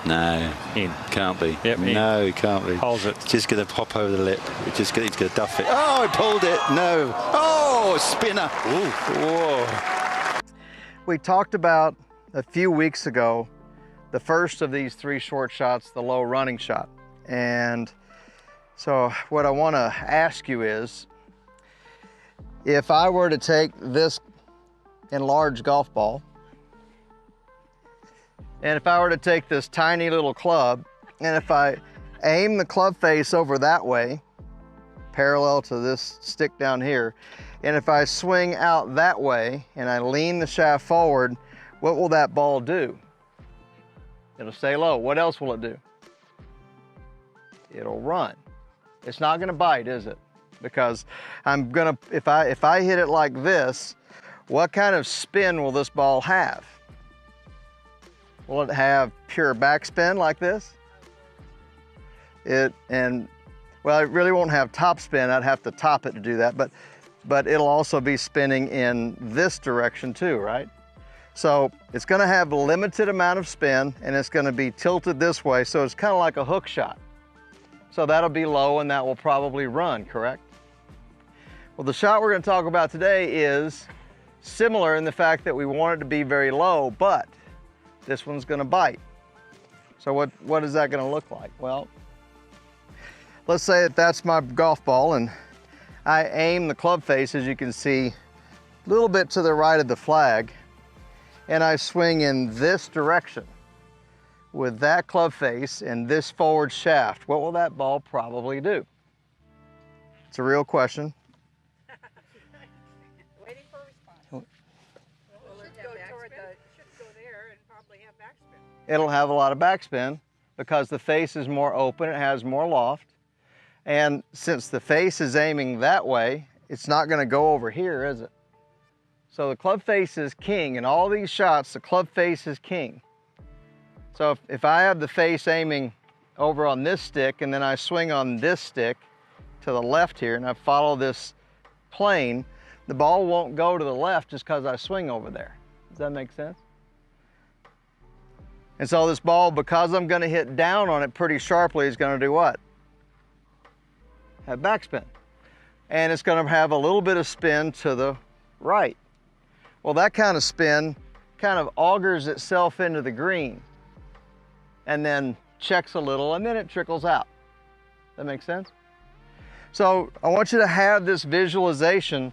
No. In. Can't be. Yep, no, it can't be. Pulls it. It's just going to pop over the lip. He's going to duff it. Oh, he pulled it. No. Oh, spinner. Ooh. Whoa. We talked about a few weeks ago the first of these 3 short shots, the low running shot. And so what I want to ask you is, if I were to take this enlarged golf ball, and if I were to take this tiny little club, and if I aim the club face over that way, parallel to this stick down here, and if I swing out that way and I lean the shaft forward, what will that ball do? It'll stay low. What else will it do? It'll run. It's not gonna bite, is it? Because I'm gonna, if I hit it like this, what kind of spin will this ball have? Will it have pure backspin like this? Well, it really won't have top spin. I'd have to top it to do that, but it'll also be spinning in this direction too, right? So it's gonna have a limited amount of spin and it's gonna be tilted this way, so it's kind of like a hook shot. So that'll be low and that will probably run, correct? Well, the shot we're gonna talk about today is similar in the fact that we want it to be very low, but this one's gonna bite. So what is that gonna look like? Well, let's say that that's my golf ball and I aim the club face, as you can see, a little bit to the right of the flag, and I swing in this direction with that club face and this forward shaft. What will that ball probably do? It's a real question. Waiting for a response. Will it go toward the, should go there and probably have backspin. It'll have a lot of backspin because the face is more open, it has more loft. And since the face is aiming that way, it's not gonna go over here, is it? So the club face is king. In all these shots, the club face is king. So if I have the face aiming over on this stick and then I swing on this stick to the left here and I follow this plane, the ball won't go to the left just because I swing over there. Does that make sense? And so this ball, because I'm gonna hit down on it pretty sharply, is gonna do what? Have backspin. And it's gonna have a little bit of spin to the right. Well, that kind of spin kind of augers itself into the green and then checks a little and then it trickles out. That makes sense? So I want you to have this visualization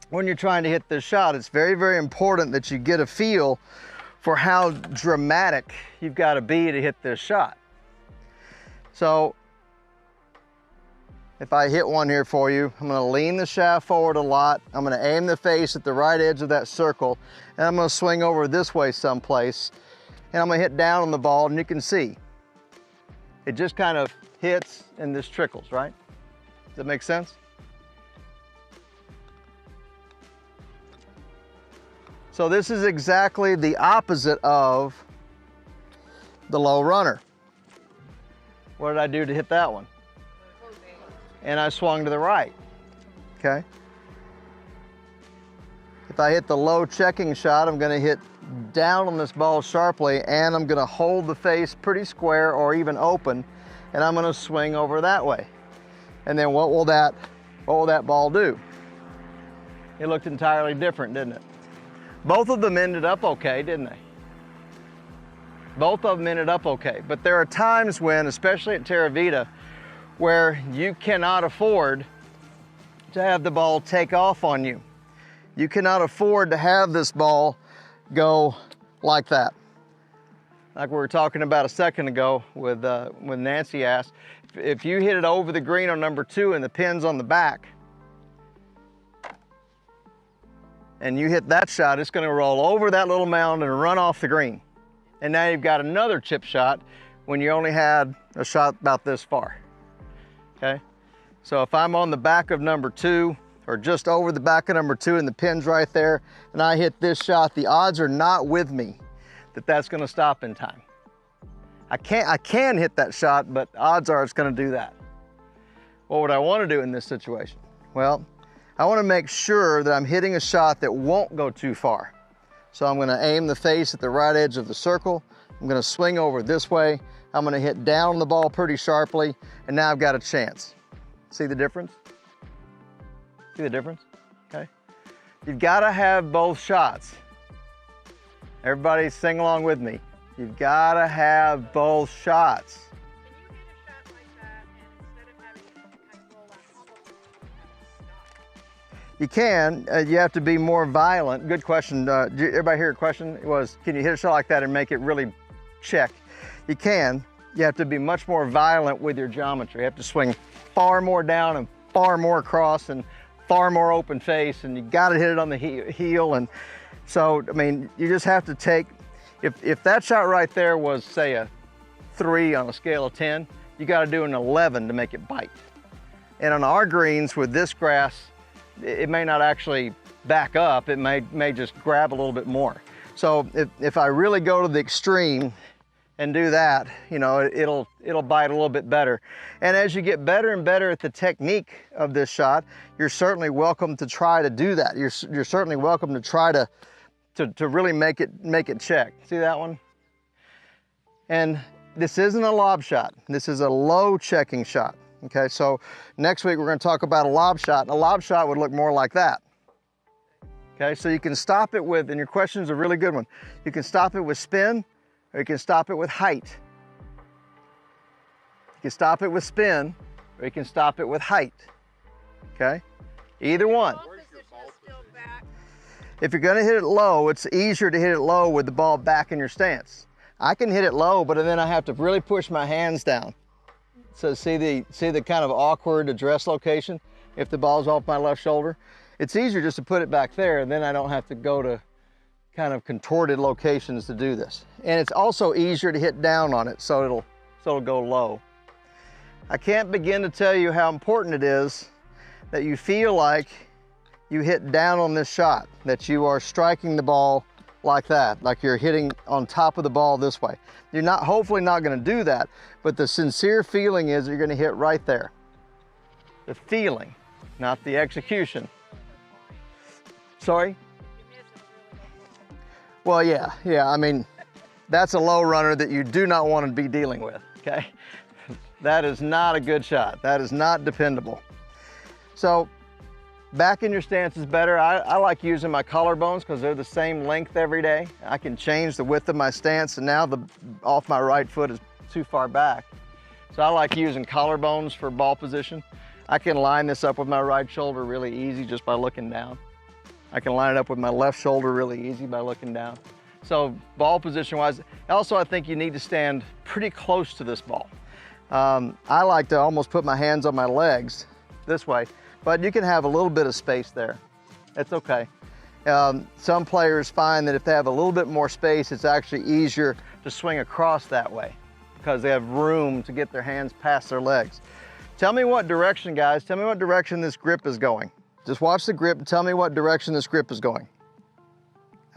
when you're trying to hit this shot. It's very, very important that you get a feel for how dramatic you've got to be to hit this shot. So if I hit one here for you, I'm gonna lean the shaft forward a lot. I'm gonna aim the face at the right edge of that circle, and I'm gonna swing over this way someplace, and I'm gonna hit down on the ball, and you can see, it just kind of hits and this trickles, right? Does that make sense? So this is exactly the opposite of the low runner. What did I do to hit that one? And I swung to the right, okay? If I hit the low checking shot, I'm gonna hit down on this ball sharply and I'm gonna hold the face pretty square or even open, and I'm gonna swing over that way. And then what will that ball do? It looked entirely different, didn't it? Both of them ended up okay, didn't they? Both of them ended up okay, but there are times when, especially at Terra Vita, where you cannot afford to have the ball take off on you. You cannot afford to have this ball go like that. Like we were talking about a second ago with when Nancy asked, if you hit it over the green on number 2 and the pin's on the back, and you hit that shot, it's gonna roll over that little mound and run off the green. And now you've got another chip shot when you only had a shot about this far. Okay, so if I'm on the back of number 2 or just over the back of number 2 and the pin's right there and I hit this shot, the odds are not with me that that's gonna stop in time. I can hit that shot, but odds are it's gonna do that. What would I wanna do in this situation? Well, I wanna make sure that I'm hitting a shot that won't go too far. So I'm gonna aim the face at the right edge of the circle. I'm gonna swing over this way. I'm gonna hit down the ball pretty sharply, and now I've got a chance. See the difference? See the difference? Okay. You've gotta have both shots. Everybody sing along with me. You've gotta have both shots. Can you hit a shot like that and instead of having it kind of roll out, stop? You can, you have to be more violent. Good question. Did everybody hear your question? It was, can you hit a shot like that and make it really check? You can. You have to be much more violent with your geometry. You have to swing far more down and far more across and far more open face, and you gotta hit it on the heel. And so, I mean, you just have to take, if that shot right there was, say, a 3 on a scale of 10, you gotta do an 11 to make it bite. And on our greens with this grass, it may not actually back up, it may just grab a little bit more. So if I really go to the extreme and do that, you know, it'll bite a little bit better. And as you get better and better at the technique of this shot, you're certainly welcome to try to do that. You're certainly welcome to try to really make it check. See that one? And this isn't a lob shot. This is a low checking shot. Okay, so next week we're going to talk about a lob shot, and a lob shot would look more like that. Okay, so you can stop it with, and your question's a really good one, you can stop it with spin, or you can stop it with height. You can stop it with spin, or you can stop it with height. Okay, either one. Ball position is still back. If you're going to hit it low, it's easier to hit it low with the ball back in your stance. I can hit it low, but then I have to really push my hands down. So see the kind of awkward address location if the ball's off my left shoulder? It's easier just to put it back there, and then I don't have to go to kind of contorted locations to do this. And it's also easier to hit down on it, so it'll go low. I can't begin to tell you how important it is that you feel like you hit down on this shot, that you are striking the ball like that, like you're hitting on top of the ball this way. You're hopefully not gonna do that, but the sincere feeling is you're gonna hit right there. The feeling, not the execution. Sorry? Well, yeah, I mean, that's a low runner that you do not want to be dealing with, okay? That is not a good shot. That is not dependable. So, back in your stance is better. I like using my collarbones because they're the same length every day. I can change the width of my stance, and now the off my right foot is too far back. So I like using collarbones for ball position. I can line this up with my right shoulder really easy just by looking down. I can line it up with my left shoulder really easy by looking down. So ball position wise, also I think you need to stand pretty close to this ball. I like to almost put my hands on my legs this way, but you can have a little bit of space there. It's okay. Some players find that if they have a little bit more space, it's actually easier to swing across that way because they have room to get their hands past their legs. Tell me what direction, guys, tell me what direction this grip is going. Just watch the grip and tell me what direction this grip is going.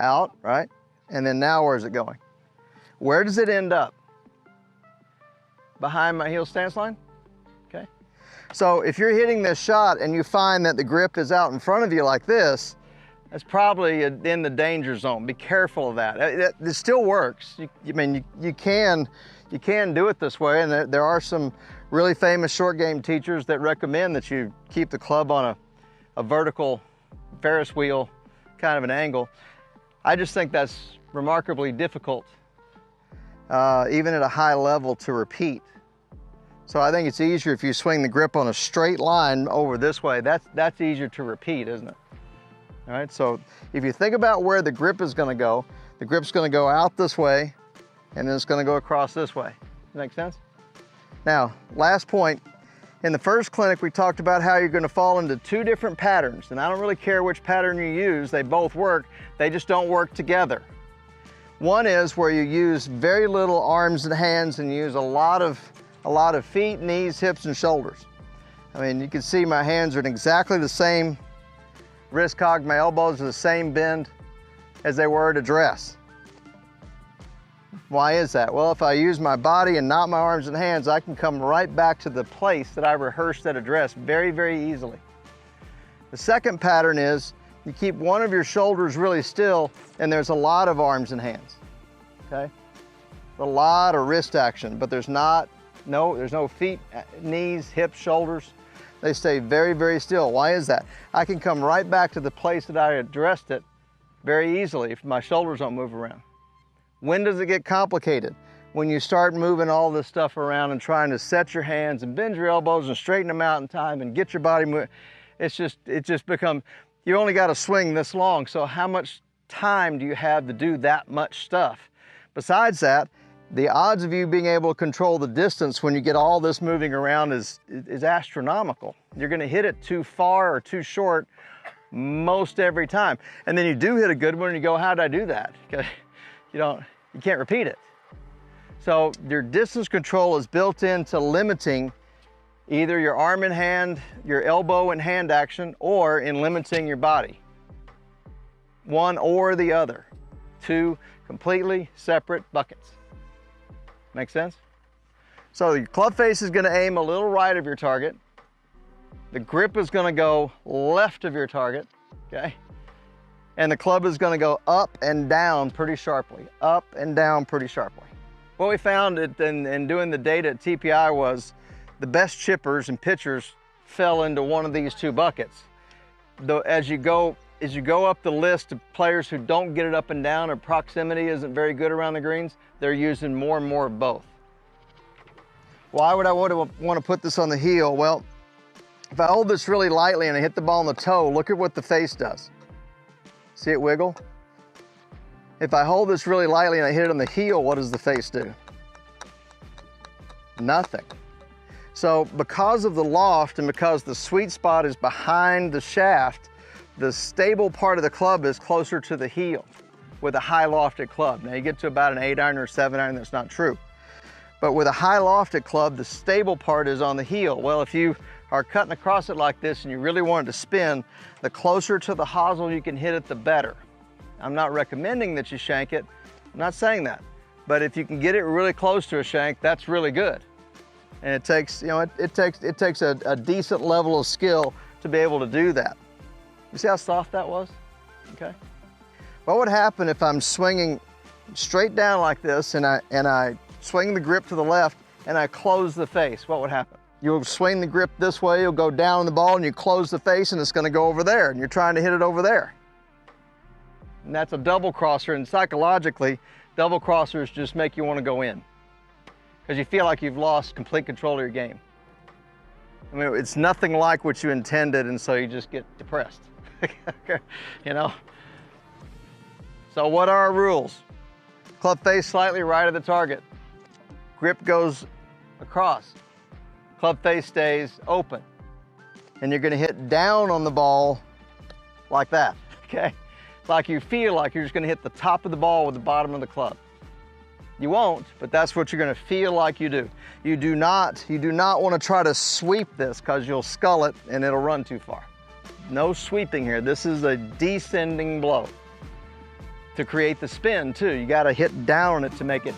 Out, right? And then now where's it going? Where does it end up? Behind my heel stance line? Okay. So if you're hitting this shot and you find that the grip is out in front of you like this, that's probably in the danger zone. Be careful of that. It still works. I mean, you can do it this way, and there are some really famous short game teachers that recommend that you keep the club on a vertical Ferris wheel kind of an angle. I just think that's remarkably difficult, even at a high level, to repeat. So I think it's easier if you swing the grip on a straight line over this way. That's easier to repeat, isn't it? All right, so if you think about where the grip is gonna go, the grip's gonna go out this way, and then it's gonna go across this way. Make sense? Now, last point. In the first clinic, we talked about how you're gonna fall into two different patterns, and I don't really care which pattern you use, they both work, they just don't work together. One is where you use very little arms and hands and use a lot of feet, knees, hips, and shoulders. I mean, you can see my hands are in exactly the same wrist cog, my elbows are the same bend as they were at address. Why is that? Well, if I use my body and not my arms and hands, I can come right back to the place that I rehearsed at address very, very easily. The second pattern is you keep one of your shoulders really still and there's a lot of arms and hands, okay? a lot of wrist action, but there's no feet, knees, hips, shoulders. They stay very, very still. Why is that? I can come right back to the place that I addressed it very easily if my shoulders don't move around. When does it get complicated? When you start moving all this stuff around and trying to set your hands and bend your elbows and straighten them out in time and get your body moving. It just becomes, you only got to swing this long, so how much time do you have to do that much stuff? Besides that, the odds of you being able to control the distance when you get all this moving around is astronomical. You're going to hit it too far or too short most every time. And then you do hit a good one and you go, how did I do that? Okay. You can't repeat it. So your distance control is built into limiting either your arm and hand, your elbow and hand action, or in limiting your body. One or the other. Two completely separate buckets. Make sense? So your club face is going to aim a little right of your target. The grip is going to go left of your target, okay? And the club is going to go up and down pretty sharply, up and down pretty sharply. What we found in doing the data at TPI was the best chippers and pitchers fell into one of these two buckets. Though as you go up the list of players who don't get it up and down or proximity isn't very good around the greens, they're using more and more of both. Why would I want to put this on the heel? Well, if I hold this really lightly and I hit the ball on the toe, look at what the face does. See it wiggle? If I hold this really lightly and I hit it on the heel, what does the face do? Nothing. So because of the loft and because the sweet spot is behind the shaft, the stable part of the club is closer to the heel with a high lofted club. Now you get to about an 8-iron or a 7-iron, that's not true. But with a high lofted club, the stable part is on the heel. Well, if you are cutting across it like this and you really want it to spin, the closer to the hosel you can hit it, the better. I'm not recommending that you shank it. I'm not saying that. But if you can get it really close to a shank, that's really good. And it takes, it takes a decent level of skill to be able to do that. You see how soft that was? Okay. What would happen if I'm swinging straight down like this and I swing the grip to the left and I close the face? What would happen? You'll swing the grip this way, you'll go down on the ball and you close the face and it's going to go over there and you're trying to hit it over there. And that's a double crosser, and psychologically, double crossers just make you want to go in because you feel like you've lost complete control of your game. I mean, it's nothing like what you intended, and so you just get depressed. So what are our rules? Club face slightly right of the target. Grip goes across. Club face stays open. And you're gonna hit down on the ball like that, okay? Like you feel like you're just gonna hit the top of the ball with the bottom of the club. You won't, but that's what you're gonna feel like you do. You do not wanna try to sweep this because you'll scull it and it'll run too far. No sweeping here. This is a descending blow. To create the spin too, you gotta hit down on it to make it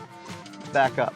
back up.